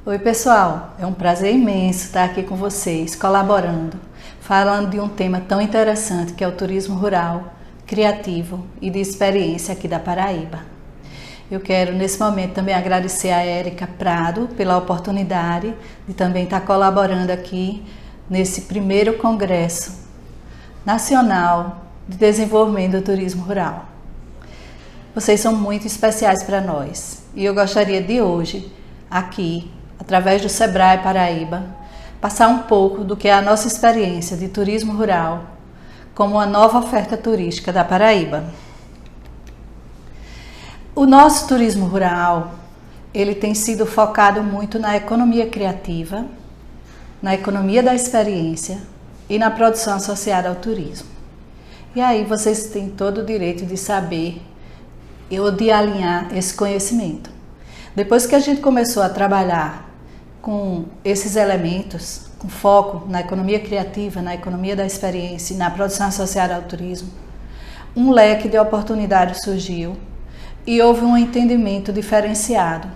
Oi pessoal, é um prazer imenso estar aqui com vocês, colaborando, falando de um tema tão interessante que é o turismo rural, criativo e de experiência aqui da Paraíba. Eu quero nesse momento também agradecer a Érica Prado pela oportunidade de também estar colaborando aqui nesse primeiro Congresso Nacional de Desenvolvimento do Turismo Rural. Vocês são muito especiais para nós e eu gostaria de hoje, aqui, através do Sebrae Paraíba, passar um pouco do que é a nossa experiência de turismo rural como uma nova oferta turística da Paraíba. O nosso turismo rural, ele tem sido focado muito na economia criativa, na economia da experiência e na produção associada ao turismo. E aí vocês têm todo o direito de saber ou de alinhar esse conhecimento. Depois que a gente começou a trabalhar com esses elementos, com foco na economia criativa, na economia da experiência e na produção associada ao turismo, um leque de oportunidades surgiu e houve um entendimento diferenciado.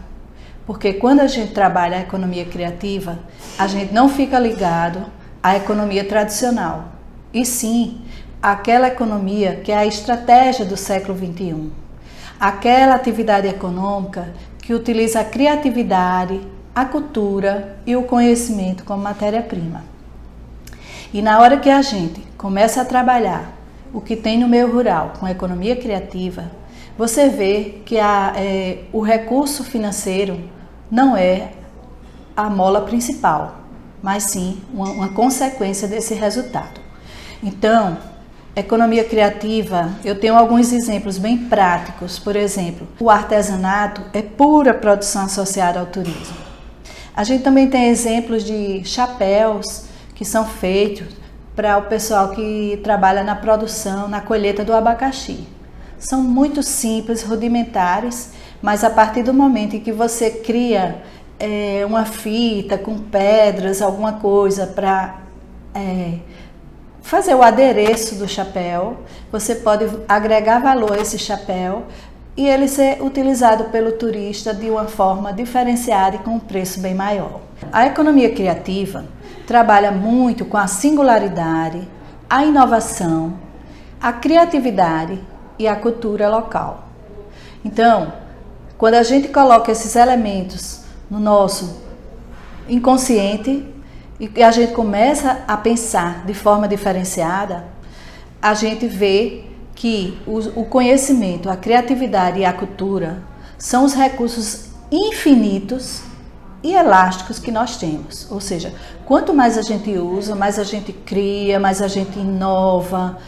Porque quando a gente trabalha a economia criativa, a gente não fica ligado à economia tradicional, e sim àquela economia que é a estratégia do século XXI. Aquela atividade econômica que utiliza a criatividade, a cultura e o conhecimento como matéria-prima. E na hora que a gente começa a trabalhar o que tem no meio rural com a economia criativa, você vê que o recurso financeiro não é a mola principal, mas sim uma consequência desse resultado. Então, economia criativa, eu tenho alguns exemplos bem práticos. Por exemplo, o artesanato é pura produção associada ao turismo. A gente também tem exemplos de chapéus que são feitos para o pessoal que trabalha na produção, na colheita do abacaxi. São muito simples, rudimentares, mas a partir do momento em que você cria uma fita com pedras, alguma coisa para fazer o adereço do chapéu, você pode agregar valor a esse chapéu e ele ser utilizado pelo turista de uma forma diferenciada e com um preço bem maior. A economia criativa trabalha muito com a singularidade, a inovação, a criatividade e a cultura local. Então, quando a gente coloca esses elementos no nosso inconsciente e a gente começa a pensar de forma diferenciada, a gente vê que o conhecimento, a criatividade e a cultura são os recursos infinitos e elásticos que nós temos. Ou seja, quanto mais a gente usa, mais a gente cria, mais a gente inova,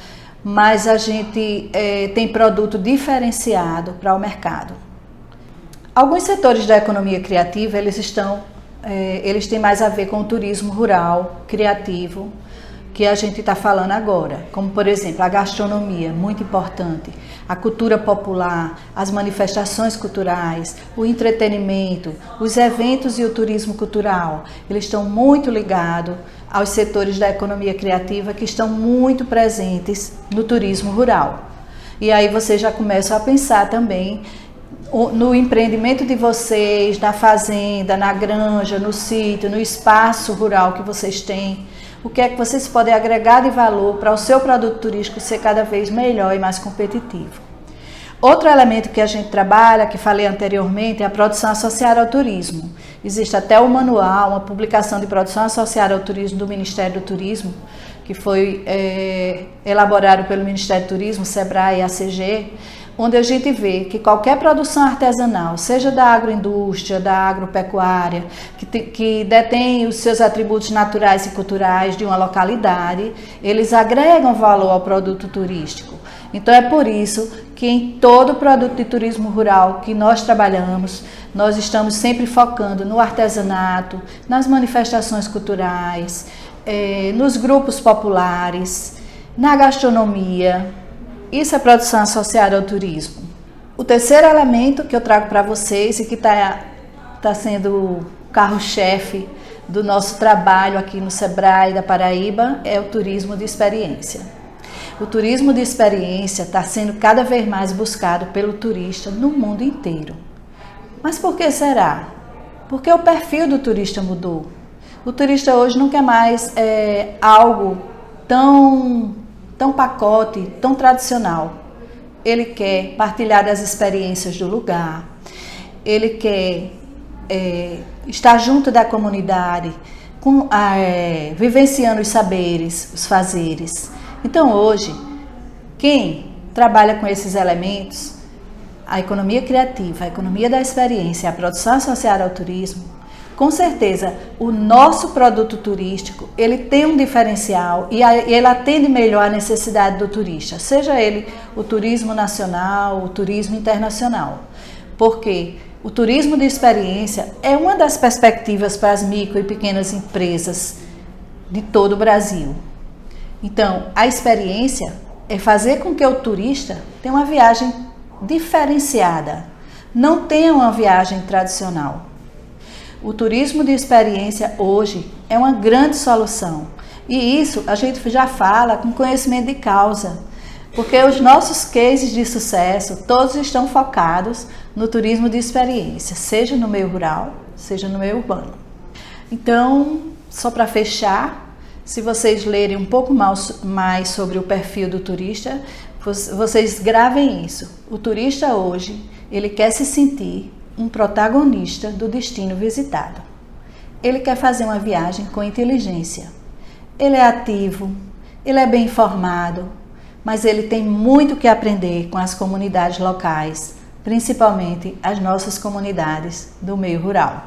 mais a gente tem produto diferenciado para o mercado. Alguns setores da economia criativa, eles têm mais a ver com o turismo rural, criativo, que a gente está falando agora, como por exemplo a gastronomia, muito importante, a cultura popular, as manifestações culturais, o entretenimento, os eventos e o turismo cultural, eles estão muito ligados aos setores da economia criativa que estão muito presentes no turismo rural. E aí você já começa a pensar também no empreendimento de vocês, na fazenda, na granja, no sítio, no espaço rural que vocês têm. O que é que vocês podem agregar de valor para o seu produto turístico ser cada vez melhor e mais competitivo. Outro elemento que a gente trabalha, que falei anteriormente, é a produção associada ao turismo. Existe até um manual, uma publicação de produção associada ao turismo do Ministério do Turismo, que foi elaborado pelo Ministério do Turismo, Sebrae e ACG, onde a gente vê que qualquer produção artesanal, seja da agroindústria, da agropecuária, que detém os seus atributos naturais e culturais de uma localidade, eles agregam valor ao produto turístico. Então é por isso que em todo produto de turismo rural que nós trabalhamos, nós estamos sempre focando no artesanato, nas manifestações culturais, nos grupos populares, na gastronomia. Isso é produção associada ao turismo. O terceiro elemento que eu trago para vocês e que está sendo o carro-chefe do nosso trabalho aqui no Sebrae da Paraíba é o turismo de experiência. O turismo de experiência está sendo cada vez mais buscado pelo turista no mundo inteiro. Mas por que será? Porque o perfil do turista mudou. O turista hoje não quer mais algo tão pacote, tão tradicional. Ele quer partilhar das experiências do lugar, ele quer estar junto da comunidade, vivenciando os saberes, os fazeres. Então hoje, quem trabalha com esses elementos, a economia criativa, a economia da experiência, a produção associada ao turismo, com certeza o nosso produto turístico, ele tem um diferencial e ele atende melhor a necessidade do turista, seja ele o turismo nacional, o turismo internacional. Porque o turismo de experiência é uma das perspectivas para as micro e pequenas empresas de todo o Brasil. Então, a experiência é fazer com que o turista tenha uma viagem diferenciada, não tenha uma viagem tradicional. O turismo de experiência hoje é uma grande solução e isso a gente já fala com conhecimento de causa, porque os nossos cases de sucesso todos estão focados no turismo de experiência, seja no meio rural, seja no meio urbano. Então, só para fechar, se vocês lerem um pouco mais sobre o perfil do turista, vocês gravem isso. O turista hoje, ele quer se sentir um protagonista do destino visitado. Ele quer fazer uma viagem com inteligência. Ele é ativo, ele é bem informado, mas ele tem muito que aprender com as comunidades locais, principalmente as nossas comunidades do meio rural.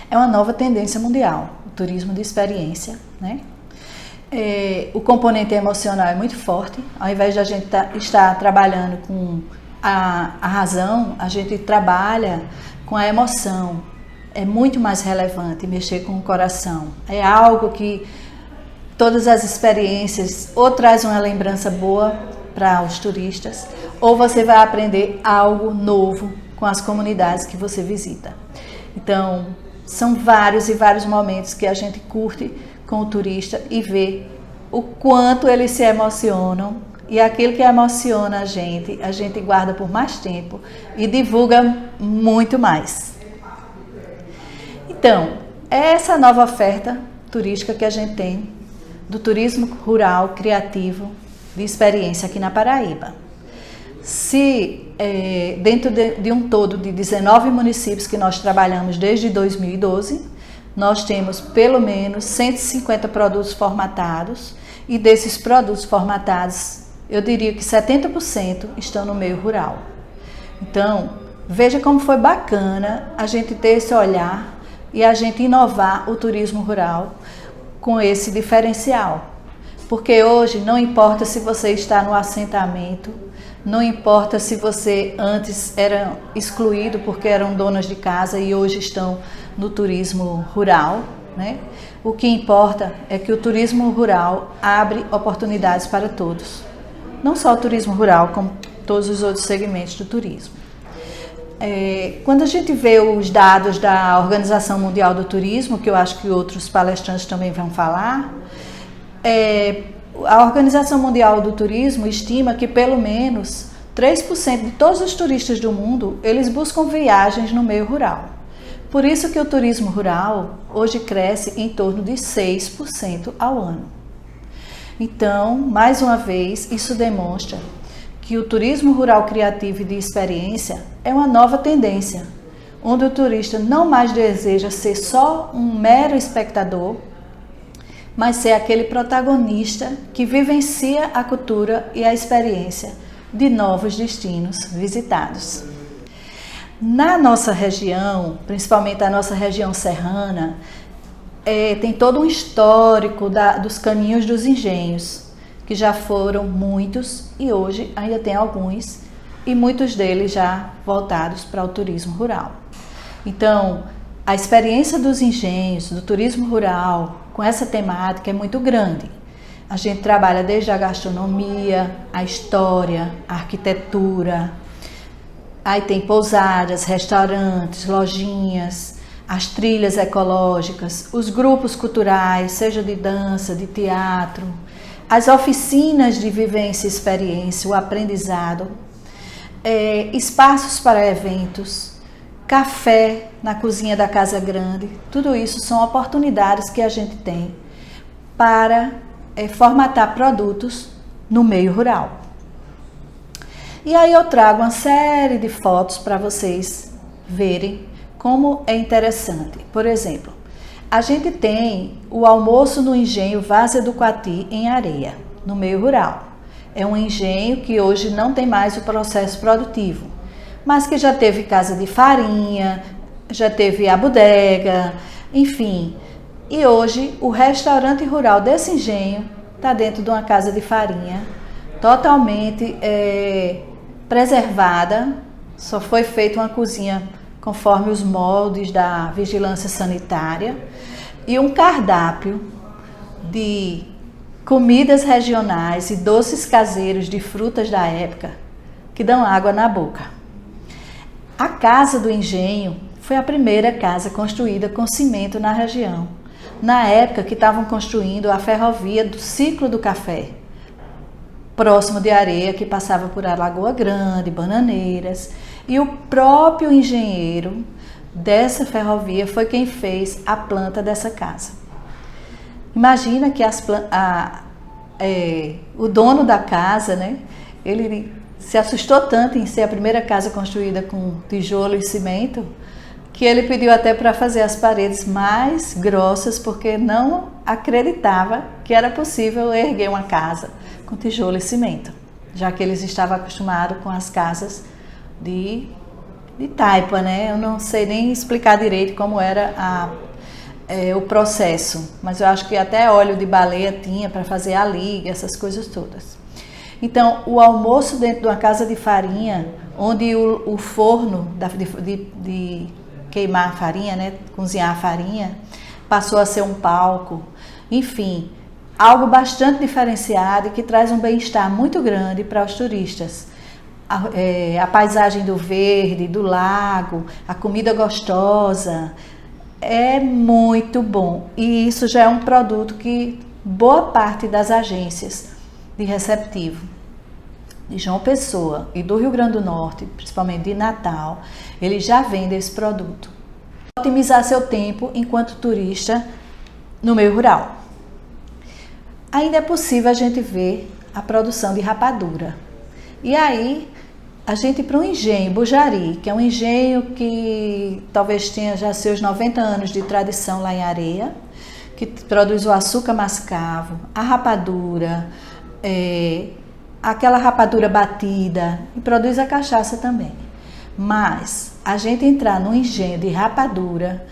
É uma nova tendência mundial, o turismo de experiência, né? O componente emocional é muito forte. Ao invés de a gente estar trabalhando com a razão, a gente trabalha com a emoção. É muito mais relevante mexer com o coração. É algo que todas as experiências ou traz uma lembrança boa para os turistas, ou você vai aprender algo novo com as comunidades que você visita. Então, são vários e vários momentos que a gente curte com o turista e vê o quanto eles se emocionam, e aquilo que emociona a gente guarda por mais tempo e divulga muito mais. Então, é essa nova oferta turística que a gente tem do turismo rural criativo de experiência aqui na Paraíba. Se dentro de um todo de 19 municípios que nós trabalhamos desde 2012, nós temos pelo menos 150 produtos formatados, e desses produtos formatados, eu diria que 70% estão no meio rural. Então, veja como foi bacana a gente ter esse olhar e a gente inovar o turismo rural com esse diferencial. Porque hoje não importa se você está no assentamento, não importa se você antes era excluído porque eram donas de casa e hoje estão no turismo rural, né? O que importa é que o turismo rural abre oportunidades para todos. Não só o turismo rural, como todos os outros segmentos do turismo. Quando a gente vê os dados da Organização Mundial do Turismo, que eu acho que outros palestrantes também vão falar, a Organização Mundial do Turismo estima que pelo menos 3% de todos os turistas do mundo, eles buscam viagens no meio rural. Por isso que o turismo rural hoje cresce em torno de 6% ao ano. Então, mais uma vez, isso demonstra que o turismo rural criativo e de experiência é uma nova tendência, onde o turista não mais deseja ser só um mero espectador, mas ser aquele protagonista que vivencia a cultura e a experiência de novos destinos visitados. Na nossa região, principalmente a nossa região serrana, tem todo um histórico dos caminhos dos engenhos, que já foram muitos e hoje ainda tem alguns, e muitos deles já voltados para o turismo rural. Então, a experiência dos engenhos, do turismo rural, com essa temática é muito grande. A gente trabalha desde a gastronomia, a história, a arquitetura, aí tem pousadas, restaurantes, lojinhas, as trilhas ecológicas, os grupos culturais, seja de dança, de teatro, as oficinas de vivência e experiência, o aprendizado, espaços para eventos café na cozinha da casa grande. Tudo isso são oportunidades que a gente tem para formatar produtos no meio rural. E aí eu trago uma série de fotos para vocês verem como é interessante. Por exemplo, a gente tem o almoço no engenho Várzea do Coati em Areia, no meio rural. É um engenho que hoje não tem mais o processo produtivo, mas que já teve casa de farinha, já teve a bodega, enfim. E hoje o restaurante rural desse engenho está dentro de uma casa de farinha, totalmente preservada, só foi feita uma cozinha conforme os moldes da vigilância sanitária e um cardápio de comidas regionais e doces caseiros de frutas da época que dão água na boca. A Casa do Engenho foi a primeira casa construída com cimento na região, na época que estavam construindo a ferrovia do Ciclo do Café, próximo de Areia, que passava por Alagoa Grande, Bananeiras, e o próprio engenheiro dessa ferrovia foi quem fez a planta dessa casa. Imagina que o dono da casa, né, ele se assustou tanto em ser a primeira casa construída com tijolo e cimento, que ele pediu até para fazer as paredes mais grossas, porque não acreditava que era possível erguer uma casa com tijolo e cimento, já que eles estavam acostumados com as casas de taipa, né? Eu não sei nem explicar direito como era o processo, mas eu acho que até óleo de baleia tinha para fazer a liga, essas coisas todas. Então, o almoço dentro de uma casa de farinha, onde o forno de queimar a farinha, né, cozinhar a farinha, passou a ser um palco, enfim, algo bastante diferenciado e que traz um bem-estar muito grande para os turistas. A paisagem do verde, do lago, a comida gostosa, é muito bom. E isso já é um produto que boa parte das agências de receptivo de João Pessoa e do Rio Grande do Norte, principalmente de Natal, eles já vendem esse produto. Otimizar seu tempo enquanto turista no meio rural. Ainda é possível a gente ver a produção de rapadura. E aí, a gente ir para um engenho, Bujari, que é um engenho que talvez tenha já seus 90 anos de tradição lá em Areia, que produz o açúcar mascavo, a rapadura, aquela rapadura batida, e produz a cachaça também. Mas a gente entrar num engenho de rapadura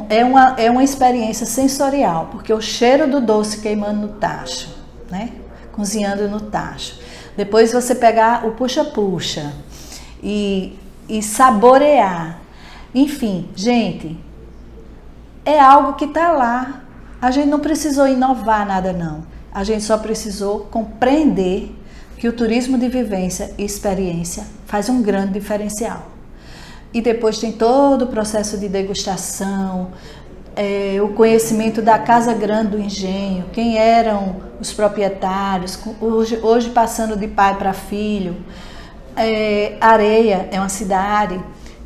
é uma experiência sensorial, porque o cheiro do doce queimando no tacho, né? Cozinhando no tacho. Depois você pegar o puxa-puxa e saborear. Enfim, gente, é algo que está lá. A gente não precisou inovar nada, não. A gente só precisou compreender que o turismo de vivência e experiência faz um grande diferencial. E depois tem todo o processo de degustação, o conhecimento da Casa Grande do Engenho, quem eram os proprietários, hoje passando de pai para filho. Areia é uma cidade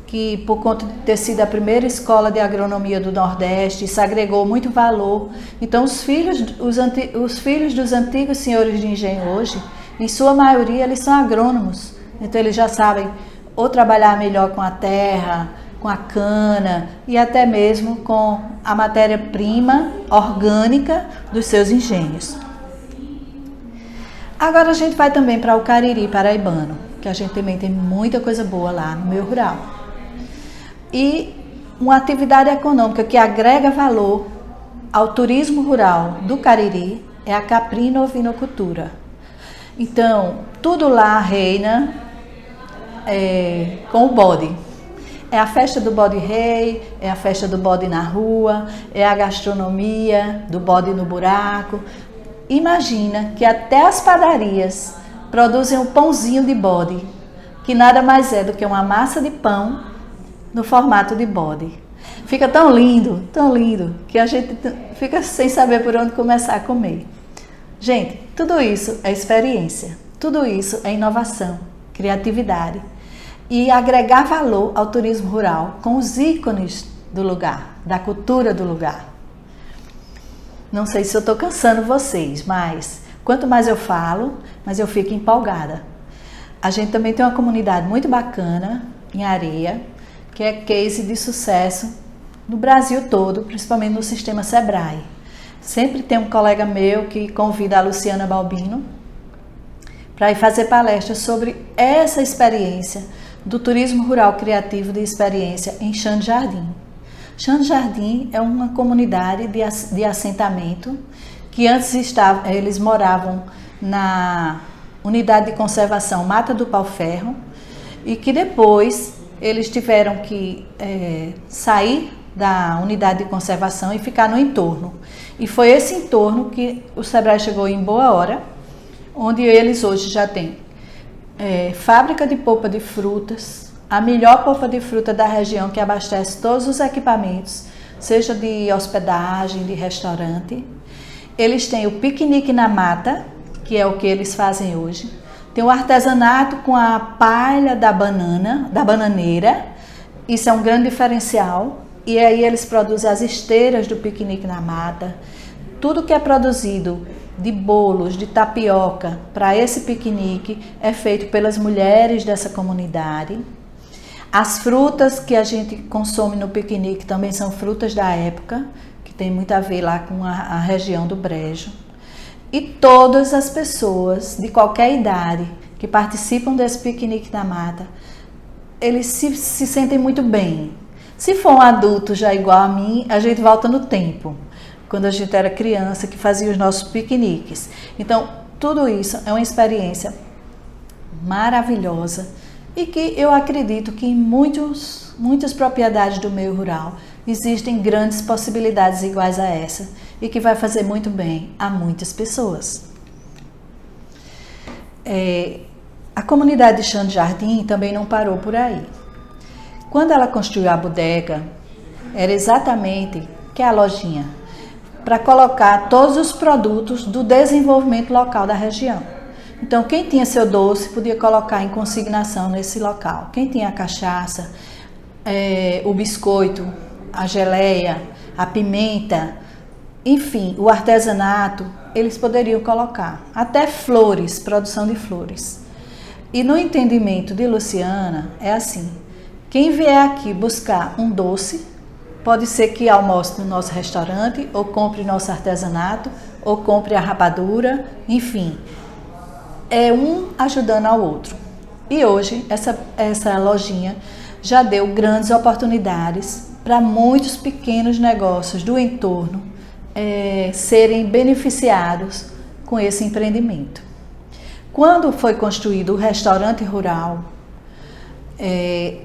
que, por conta de ter sido a primeira escola de agronomia do Nordeste, isso agregou muito valor. Então, os filhos dos antigos senhores de engenho hoje, em sua maioria, eles são agrônomos. Então, eles já sabem ou trabalhar melhor com a terra, com a cana e até mesmo com a matéria-prima orgânica dos seus engenhos. Agora a gente vai também para o Cariri paraibano, que a gente também tem muita coisa boa lá no meio rural. E uma atividade econômica que agrega valor ao turismo rural do Cariri é a caprino-ovinocultura. Então, tudo lá reina com o bode. É a festa do bode rei, é a festa do bode na rua, é a gastronomia do bode no buraco. Imagina que até as padarias produzem um pãozinho de bode, que nada mais é do que uma massa de pão no formato de bode. Fica tão lindo, que a gente fica sem saber por onde começar a comer. Gente, tudo isso é experiência, tudo isso é inovação, criatividade. e agregar valor ao turismo rural com os ícones do lugar, da cultura do lugar. Não sei se eu estou cansando vocês, mas quanto mais eu falo, mais eu fico empolgada. A gente também tem uma comunidade muito bacana em Areia, que é case de sucesso no Brasil todo, principalmente no sistema Sebrae. Sempre tem um colega meu que convida a Luciana Balbino para ir fazer palestras sobre essa experiência do turismo rural criativo de experiência em Chão de Jardim. Chão de Jardim é uma comunidade de assentamento que antes eles moravam na unidade de conservação Mata do Pau-Ferro e que depois eles tiveram que sair da unidade de conservação e ficar no entorno. E foi esse entorno que o Sebrae chegou em boa hora, onde eles hoje já têm fábrica de polpa de frutas, a melhor polpa de fruta da região que abastece todos os equipamentos, seja de hospedagem, de restaurante. Eles têm o piquenique na mata, que é o que eles fazem hoje. Tem o artesanato com a palha da bananeira, isso é um grande diferencial. E aí eles produzem as esteiras do piquenique na mata. Tudo que é produzido de bolos, de tapioca para esse piquenique é feito pelas mulheres dessa comunidade. As frutas que a gente consome no piquenique também são frutas da época, que tem muito a ver lá com a região do Brejo. E todas as pessoas de qualquer idade que participam desse piquenique na mata, eles se sentem muito bem. Se for um adulto já igual a mim, a gente volta no tempo, quando a gente era criança, que fazia os nossos piqueniques. Então, tudo isso é uma experiência maravilhosa e que eu acredito que em muitas propriedades do meio rural existem grandes possibilidades iguais a essa e que vai fazer muito bem a muitas pessoas. A comunidade de Chão de Jardim também não parou por aí. Quando ela construiu a bodega, era exatamente que é a lojinha, para colocar todos os produtos do desenvolvimento local da região. Então, quem tinha seu doce podia colocar em consignação nesse local. Quem tinha a cachaça, o biscoito, a geleia, a pimenta, enfim, o artesanato, eles poderiam colocar. Até flores, produção de flores. E no entendimento de Luciana, é assim: quem vier aqui buscar um doce, pode ser que almoce no nosso restaurante, ou compre nosso artesanato, ou compre a rapadura, enfim. É um ajudando ao outro. E hoje, essa lojinha já deu grandes oportunidades para muitos pequenos negócios do entorno serem beneficiados com esse empreendimento. Quando foi construído o restaurante rural,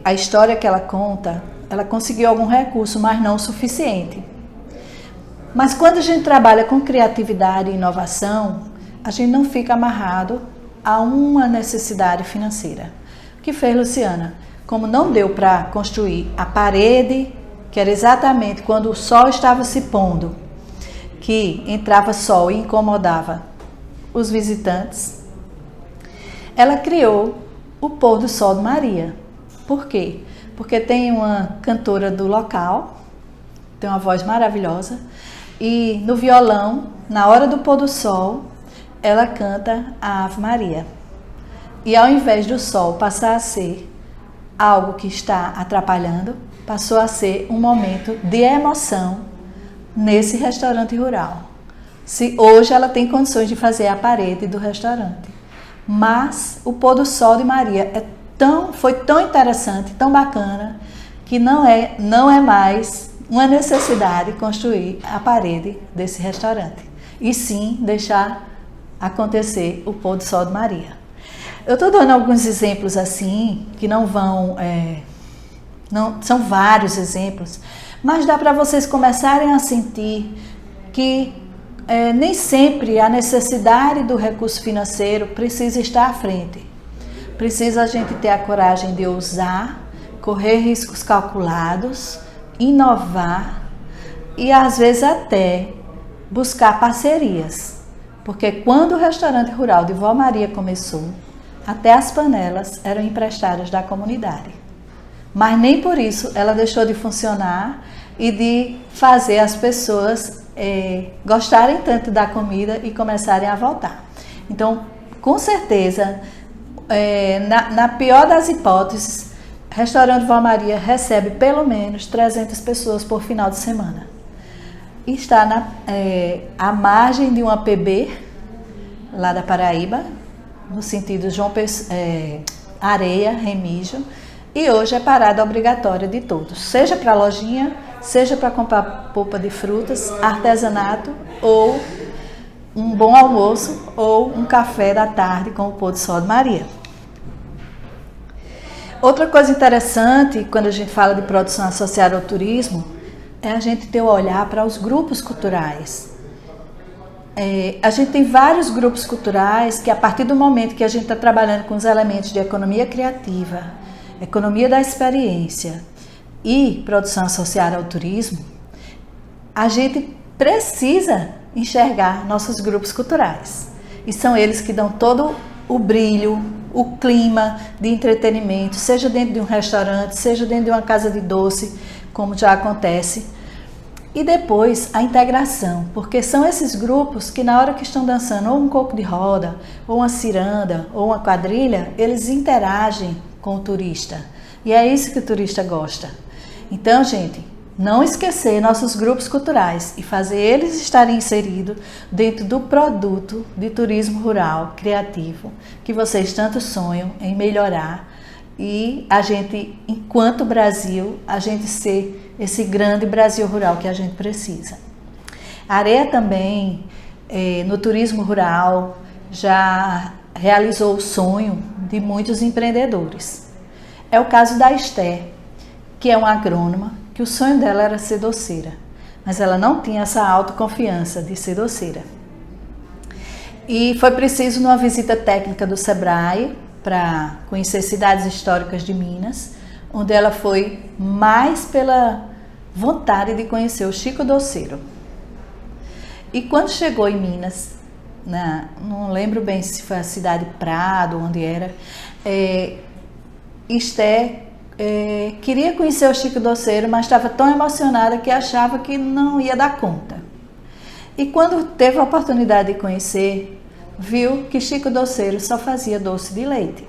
a história que ela conta, ela conseguiu algum recurso, mas não o suficiente. Mas quando a gente trabalha com criatividade e inovação, a gente não fica amarrado a uma necessidade financeira. O que fez Luciana? Como não deu para construir a parede, que era exatamente quando o sol estava se pondo, que entrava sol e incomodava os visitantes, ela criou o Pôr do Sol de Maria. Por quê? Porque tem uma cantora do local, tem uma voz maravilhosa, e no violão, na hora do pôr do sol, ela canta a Ave Maria. E ao invés do sol passar a ser algo que está atrapalhando, passou a ser um momento de emoção nesse restaurante rural. Se hoje ela tem condições de fazer a parede do restaurante, mas o Pôr do Sol de Maria foi tão interessante, tão bacana, que não é mais uma necessidade construir a parede desse restaurante, e sim deixar acontecer o Pôr do Sol de Maria. Eu estou dando alguns exemplos assim, que não vão... são vários exemplos, mas dá para vocês começarem a sentir que nem sempre a necessidade do recurso financeiro precisa estar à frente. Precisa a gente ter a coragem de ousar, correr riscos calculados, inovar e às vezes até buscar parcerias. Porque quando o restaurante rural de Vó Maria começou, até as panelas eram emprestadas da comunidade. Mas nem por isso ela deixou de funcionar e de fazer as pessoas gostarem tanto da comida e começarem a voltar. Então, com certeza, na pior das hipóteses, o restaurante Vó Maria recebe pelo menos 300 pessoas por final de semana. E está à margem de uma PB, lá da Paraíba, no sentido Areia, Remígio, e hoje é parada obrigatória de todos, seja para lojinha, seja para comprar polpa de frutas, artesanato, ou um bom almoço, ou um café da tarde com o pôr do sol de Maria. Outra coisa interessante, quando a gente fala de produção associada ao turismo, é a gente ter o olhar para os grupos culturais. A gente tem vários grupos culturais que, a partir do momento que a gente está trabalhando com os elementos de economia criativa, economia da experiência e produção associada ao turismo, a gente precisa enxergar nossos grupos culturais. E são eles que dão todo o brilho, o clima de entretenimento, seja dentro de um restaurante, seja dentro de uma casa de doce, como já acontece. E depois a integração, porque são esses grupos que na hora que estão dançando ou um coco de roda, ou uma ciranda, ou uma quadrilha, eles interagem com o turista. E é isso que o turista gosta. Então, gente, não esquecer nossos grupos culturais e fazer eles estarem inseridos dentro do produto de turismo rural criativo que vocês tanto sonham em melhorar e a gente, enquanto Brasil, a gente ser esse grande Brasil rural que a gente precisa. A Areia também, no turismo rural, já realizou o sonho de muitos empreendedores. É o caso da Esther, que é uma agrônoma, que o sonho dela era ser doceira, mas ela não tinha essa autoconfiança de ser doceira. E foi preciso, numa visita técnica do Sebrae, para conhecer cidades históricas de Minas, onde ela foi mais pela vontade de conhecer o Chico Doceiro. E quando chegou em Minas, não lembro bem se foi a cidade Prado, onde era, Esther queria conhecer o Chico Doceiro, mas estava tão emocionada que achava que não ia dar conta. E quando teve a oportunidade de conhecer, viu que Chico Doceiro só fazia doce de leite,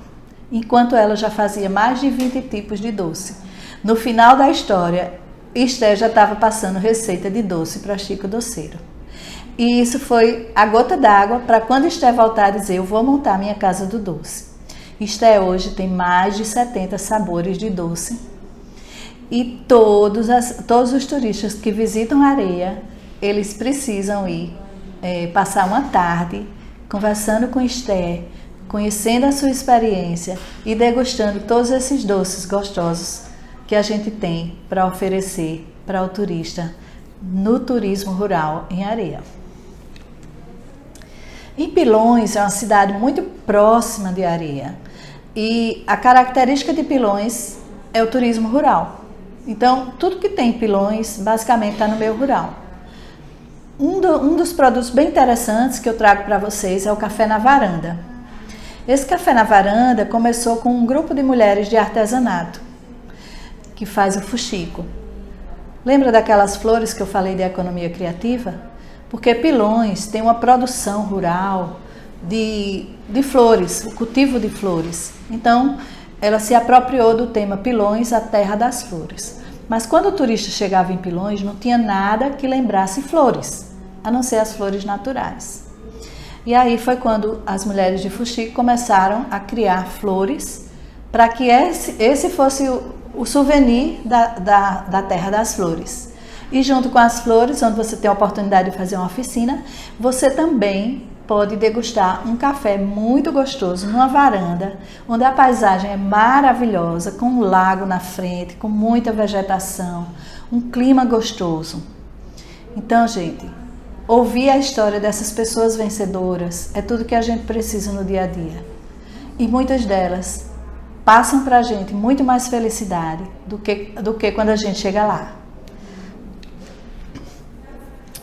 enquanto ela já fazia mais de 20 tipos de doce. No final da história, Esther já estava passando receita de doce para Chico Doceiro. E isso foi a gota d'água para quando Esther voltar a dizer: eu vou montar minha casa do doce. Esther hoje tem mais de 70 sabores de doce. E todos os turistas que visitam a Areia, eles precisam ir passar uma tarde conversando com Esther, conhecendo a sua experiência e degustando todos esses doces gostosos que a gente tem para oferecer para o turista no turismo rural em Areia. Em Pilões é uma cidade muito próxima de Areia e a característica de Pilões é o turismo rural. Então, tudo que tem em Pilões basicamente está no meio rural. Um dos produtos bem interessantes que eu trago para vocês é o Café na Varanda. Esse Café na Varanda começou com um grupo de mulheres de artesanato que faz o fuxico. Lembra daquelas flores que eu falei de economia criativa? Porque Pilões tem uma produção rural de flores, o cultivo de flores. Então, ela se apropriou do tema Pilões, a terra das flores. Mas quando o turista chegava em Pilões, não tinha nada que lembrasse flores, a não ser as flores naturais. E aí foi quando as mulheres de fuxico começaram a criar flores para que esse fosse o souvenir da terra das flores. E junto com as flores, onde você tem a oportunidade de fazer uma oficina, você também pode degustar um café muito gostoso numa varanda, onde a paisagem é maravilhosa, com um lago na frente, com muita vegetação, um clima gostoso. Então, gente, ouvir a história dessas pessoas vencedoras é tudo que a gente precisa no dia a dia. E muitas delas passam para a gente muito mais felicidade do que quando a gente chega lá.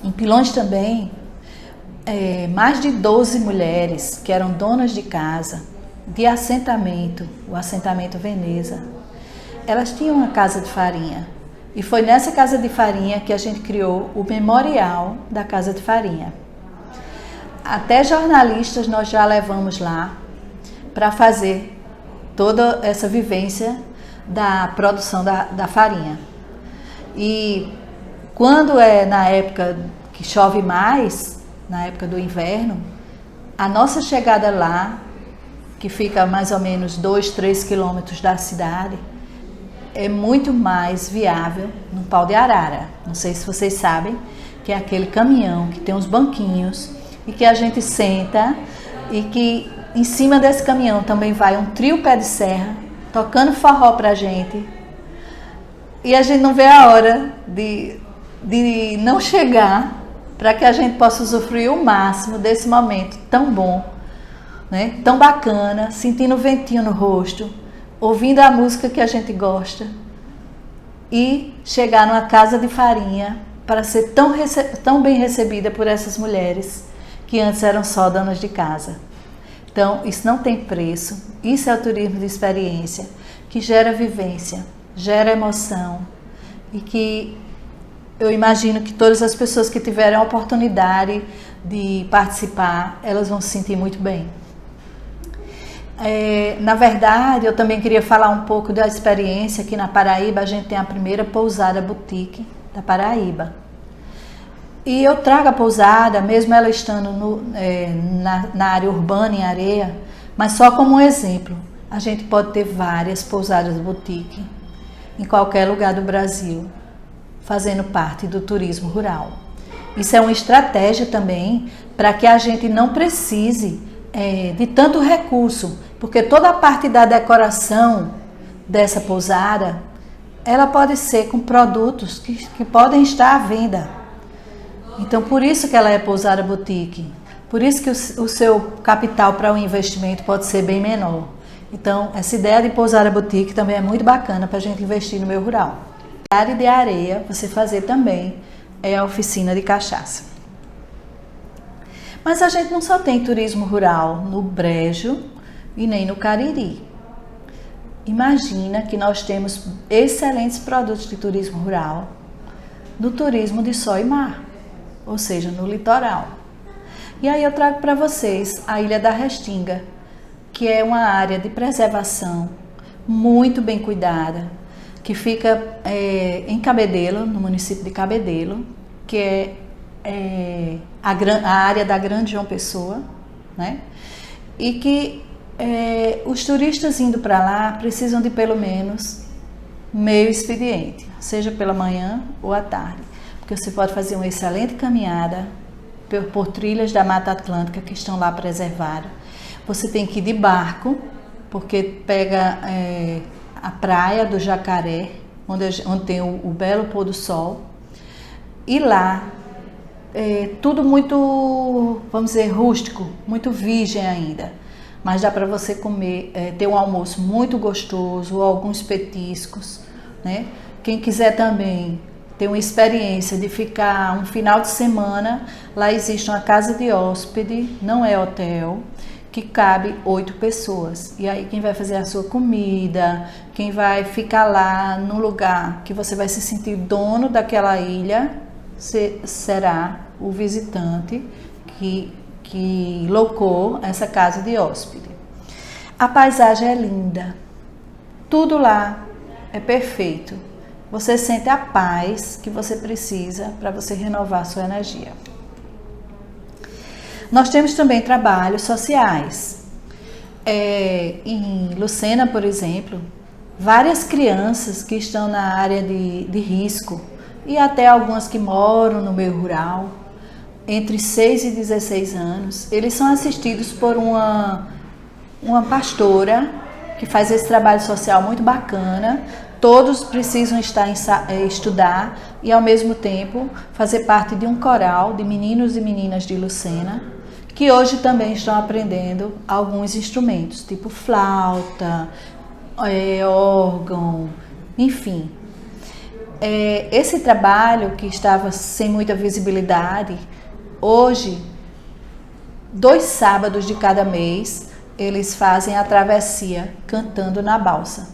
Em Pilões também, mais de 12 mulheres que eram donas de casa, de assentamento, o assentamento Veneza, elas tinham uma casa de farinha. E foi nessa casa de farinha que a gente criou o memorial da casa de farinha. Até jornalistas nós já levamos lá para fazer toda essa vivência da produção da farinha. E quando é na época que chove mais, na época do inverno, a nossa chegada lá, que fica mais ou menos 2, 3 quilômetros da cidade, é muito mais viável no Pau de Arara. Não sei se vocês sabem, que é aquele caminhão que tem uns banquinhos e que a gente senta e que em cima desse caminhão também vai um trio pé de serra tocando forró pra gente. E a gente não vê a hora de não chegar para que a gente possa usufruir o máximo desse momento tão bom, né? Tão bacana, sentindo o ventinho no rosto, ouvindo a música que a gente gosta e chegar numa casa de farinha para ser tão bem recebida por essas mulheres que antes eram só donas de casa. Então, isso não tem preço, isso é o turismo de experiência, que gera vivência, gera emoção e que eu imagino que todas as pessoas que tiverem a oportunidade de participar, elas vão se sentir muito bem. Na verdade, eu também queria falar um pouco da experiência. Aqui na Paraíba, a gente tem a primeira pousada boutique da Paraíba. E eu trago a pousada, mesmo ela estando na área urbana, em Areia, mas só como um exemplo. A gente pode ter várias pousadas boutique em qualquer lugar do Brasil, fazendo parte do turismo rural. Isso é uma estratégia também para que a gente não precise de tanto recurso, porque toda a parte da decoração dessa pousada, ela pode ser com produtos que podem estar à venda. Então, por isso que ela é pousada boutique, por isso que o seu capital para o investimento pode ser bem menor. Então, essa ideia de pousada boutique também é muito bacana para a gente investir no meio rural. Na área de Areia, você fazer também a oficina de cachaça. Mas a gente não só tem turismo rural no Brejo e nem no Cariri. Imagina que nós temos excelentes produtos de turismo rural no turismo de sol e mar, ou seja, no litoral. E aí eu trago para vocês a Ilha da Restinga, que é uma área de preservação muito bem cuidada, que fica em Cabedelo, no município de Cabedelo, que é a área da Grande João Pessoa, né? E que os turistas indo para lá precisam de pelo menos meio expediente, seja pela manhã ou à tarde, porque você pode fazer uma excelente caminhada por trilhas da Mata Atlântica que estão lá preservadas. Você tem que ir de barco, porque pega a praia do Jacaré, onde tem o belo pôr do sol, e lá tudo muito, vamos dizer, rústico, muito virgem ainda, mas dá para você comer, ter um almoço muito gostoso, alguns petiscos, né? Quem quiser também ter uma experiência de ficar um final de semana, lá existe uma casa de hóspede, não é hotel, que cabe 8 pessoas. E aí quem vai fazer a sua comida, quem vai ficar lá no lugar que você vai se sentir dono daquela ilha, será o visitante que locou essa casa de hóspede. A paisagem é linda, tudo lá é perfeito. Você sente a paz que você precisa para você renovar a sua energia. Nós temos também trabalhos sociais. Em Lucena, por exemplo, várias crianças que estão na área de risco e até algumas que moram no meio rural, entre 6 e 16 anos, eles são assistidos por uma pastora que faz esse trabalho social muito bacana. Todos precisam estudar e, ao mesmo tempo, fazer parte de um coral de meninos e meninas de Lucena, que hoje também estão aprendendo alguns instrumentos, tipo flauta, órgão, enfim. Esse trabalho, que estava sem muita visibilidade, hoje, 2 sábados de cada mês, eles fazem a travessia cantando na balsa.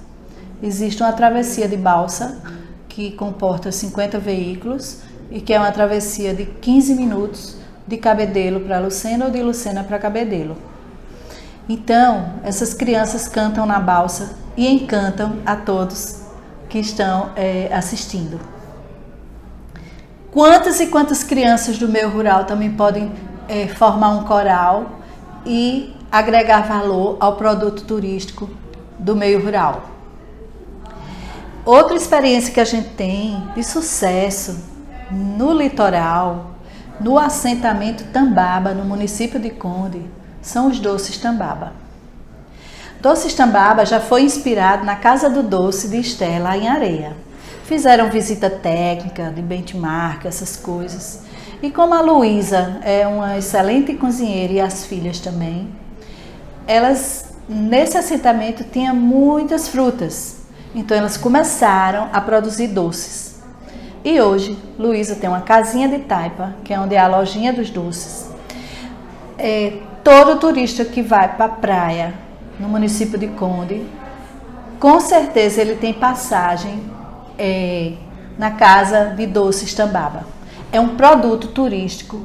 Existe uma travessia de balsa que comporta 50 veículos e que é uma travessia de 15 minutos de Cabedelo para Lucena ou de Lucena para Cabedelo. Então, essas crianças cantam na balsa e encantam a todos que estão assistindo. Quantas e quantas crianças do meio rural também podem formar um coral e agregar valor ao produto turístico do meio rural. Outra experiência que a gente tem de sucesso no litoral, no assentamento Tambaba, no município de Conde, são os doces Tambaba. Doces Tambaba já foi inspirado na Casa do Doce de Esther, lá em Areia. Fizeram visita técnica, de benchmark, essas coisas. E como a Luísa é uma excelente cozinheira e as filhas também, elas, nesse assentamento, tinham muitas frutas. Então, elas começaram a produzir doces. E hoje, Luísa tem uma casinha de taipa, que é onde é a lojinha dos doces. Todo turista que vai para a praia, no município de Conde, com certeza ele tem passagem na Casa de Doces Tambaba. É um produto turístico,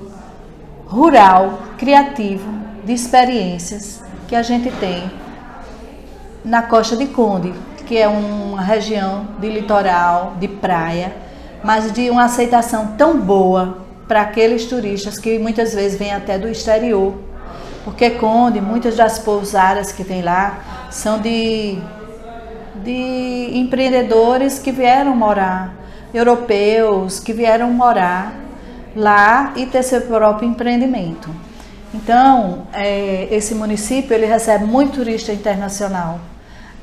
rural, criativo, de experiências que a gente tem na Costa de Conde, que é uma região de litoral, de praia, mas de uma aceitação tão boa para aqueles turistas que muitas vezes vêm até do exterior. Porque Conde, muitas das pousadas que tem lá são de empreendedores que vieram morar, europeus que vieram morar lá e ter seu próprio empreendimento. Então, esse município ele recebe muito turista internacional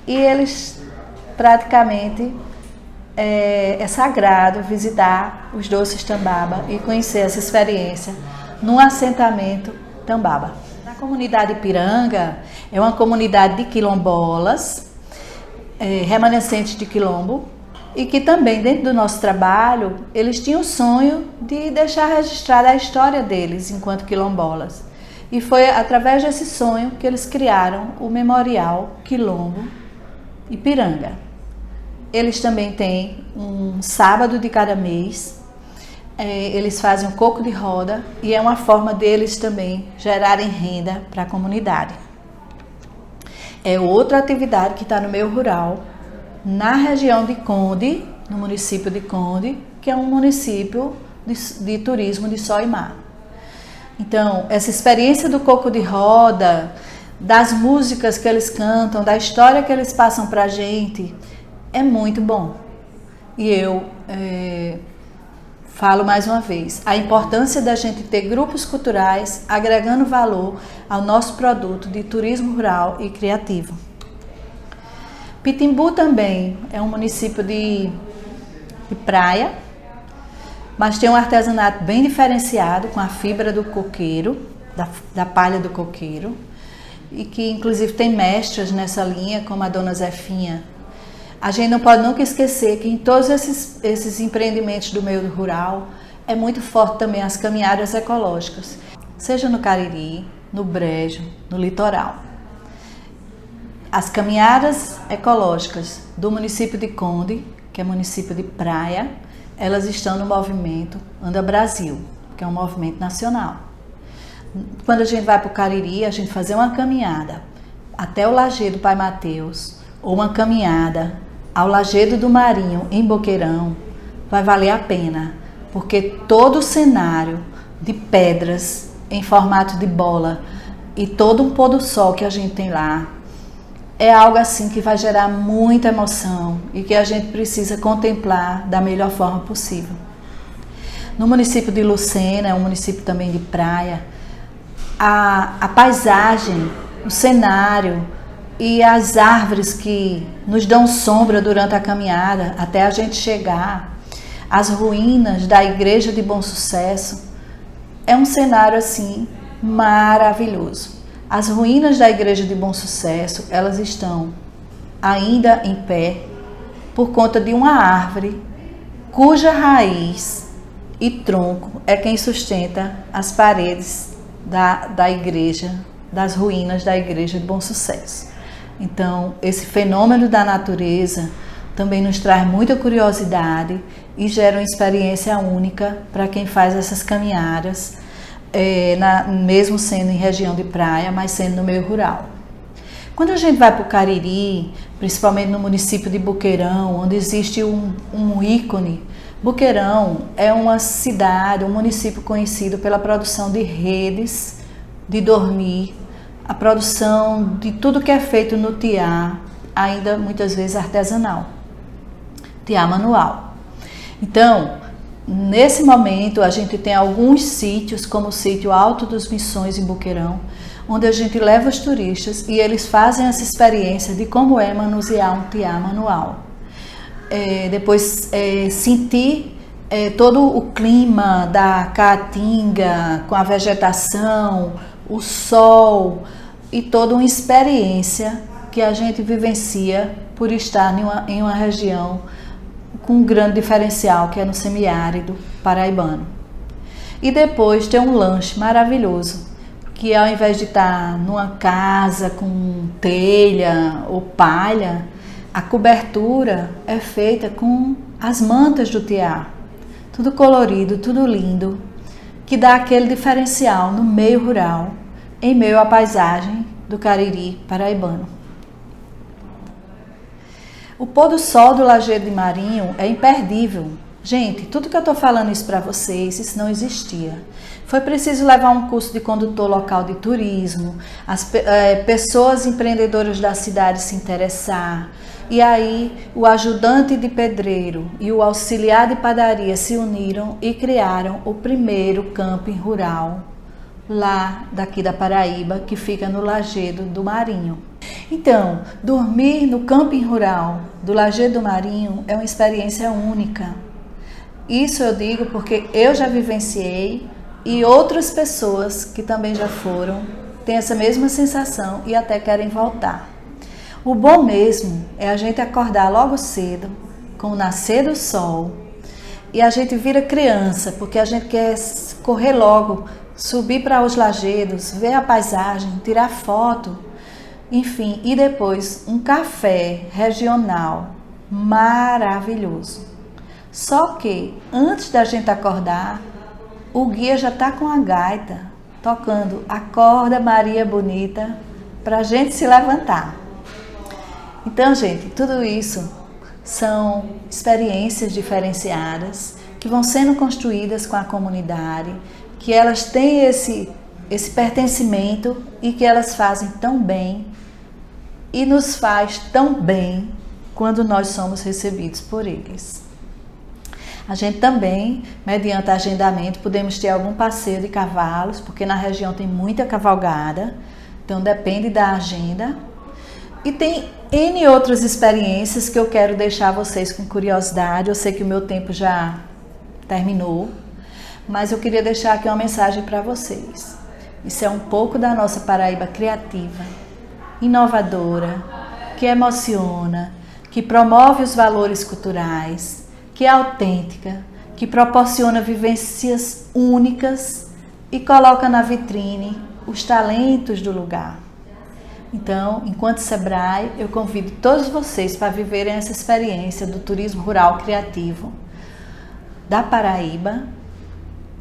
e eles praticamente é sagrado visitar os doces Tambaba e conhecer essa experiência num assentamento Tambaba. Na comunidade Ipiranga é uma comunidade de quilombolas, remanescentes de quilombo, e que também dentro do nosso trabalho eles tinham o sonho de deixar registrada a história deles enquanto quilombolas. E foi através desse sonho que eles criaram o Memorial Quilombo Ipiranga. Eles também têm um sábado de cada mês, eles fazem um coco de roda e é uma forma deles também gerarem renda para a comunidade. É outra atividade que está no meio rural, na região de Conde, no município de Conde, que é um município de turismo de sol e mar. Então, essa experiência do coco de roda, das músicas que eles cantam, da história que eles passam para a gente, é muito bom. E eu falo mais uma vez, a importância da gente ter grupos culturais agregando valor ao nosso produto de turismo rural e criativo. Pitimbu também é um município de praia, mas tem um artesanato bem diferenciado com a fibra do coqueiro, da palha do coqueiro, e que inclusive tem mestras nessa linha, como a dona Zefinha. A gente não pode nunca esquecer que em todos esses empreendimentos do meio rural é muito forte também as caminhadas ecológicas, seja no Cariri, no Brejo, no litoral. As caminhadas ecológicas do município de Conde, que é município de praia, elas estão no movimento Anda Brasil, que é um movimento nacional. Quando a gente vai para o Cariri, a gente fazer uma caminhada até o Lajedo Pai Mateus, ou uma caminhada ao Lajedo do Marinho, em Boqueirão, vai valer a pena, porque todo o cenário de pedras em formato de bola e todo um pôr do sol que a gente tem lá, é algo assim que vai gerar muita emoção e que a gente precisa contemplar da melhor forma possível. No município de Lucena, é um município também de praia, a paisagem, o cenário e as árvores que nos dão sombra durante a caminhada até a gente chegar às ruínas da Igreja de Bom Sucesso, é um cenário assim maravilhoso. As ruínas da Igreja de Bom Sucesso, elas estão ainda em pé por conta de uma árvore cuja raiz e tronco é quem sustenta as paredes da igreja das ruínas da Igreja de Bom Sucesso. Então, esse fenômeno da natureza também nos traz muita curiosidade e gera uma experiência única para quem faz essas caminhadas, mesmo sendo em região de praia, mas sendo no meio rural. Quando a gente vai para o Cariri, principalmente no município de Boqueirão, onde existe um ícone, Boqueirão é uma cidade, um município conhecido pela produção de redes de dormir, a produção de tudo que é feito no tiá, ainda muitas vezes artesanal, tiá manual. Então, nesse momento, a gente tem alguns sítios, como o sítio Alto dos Missões em Boqueirão, onde a gente leva os turistas e eles fazem essa experiência de como é manusear um tiá manual. Depois sentir todo o clima da caatinga, com a vegetação, o sol e toda uma experiência que a gente vivencia por estar em uma região com um grande diferencial, que é no semiárido paraibano. E depois tem um lanche maravilhoso, que ao invés de estar numa casa com telha ou palha, a cobertura é feita com as mantas do tiá, tudo colorido, tudo lindo, que dá aquele diferencial no meio rural, em meio à paisagem do Cariri paraibano. O pôr do sol do Lajedo de Marinho é imperdível. Gente, tudo que eu estou falando isso para vocês, isso não existia. Foi preciso levar um curso de condutor local de turismo, as pessoas empreendedoras da cidade se interessar, e aí o ajudante de pedreiro e o auxiliar de padaria se uniram e criaram o primeiro camping rural lá daqui da Paraíba, que fica no Lajedo do Marinho. Então, dormir no camping rural do Lajedo do Marinho é uma experiência única. Isso eu digo porque eu já vivenciei e outras pessoas que também já foram têm essa mesma sensação e até querem voltar. O bom mesmo é a gente acordar logo cedo, com o nascer do sol, e a gente vira criança, porque a gente quer correr logo, subir para os lajedos, ver a paisagem, tirar foto, enfim, e depois um café regional maravilhoso. Só que antes da gente acordar, o guia já está com a gaita tocando Acorda Maria Bonita para a gente se levantar. Então, gente, tudo isso são experiências diferenciadas que vão sendo construídas com a comunidade, que elas têm esse pertencimento e que elas fazem tão bem e nos faz tão bem quando nós somos recebidos por eles. A gente também, mediante agendamento, podemos ter algum passeio de cavalos, porque na região tem muita cavalgada, então depende da agenda. E tem N outras experiências que eu quero deixar vocês com curiosidade. Eu sei que o meu tempo já terminou, mas eu queria deixar aqui uma mensagem para vocês. Isso é um pouco da nossa Paraíba criativa, inovadora, que emociona, que promove os valores culturais, que é autêntica, que proporciona vivências únicas e coloca na vitrine os talentos do lugar. Então, enquanto Sebrae, eu convido todos vocês para viverem essa experiência do turismo rural criativo da Paraíba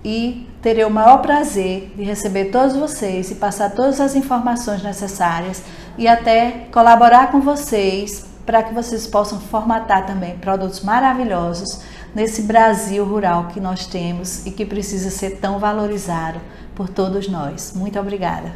e terei o maior prazer de receber todos vocês e passar todas as informações necessárias e até colaborar com vocês para que vocês possam formatar também produtos maravilhosos nesse Brasil rural que nós temos e que precisa ser tão valorizado por todos nós. Muito obrigada!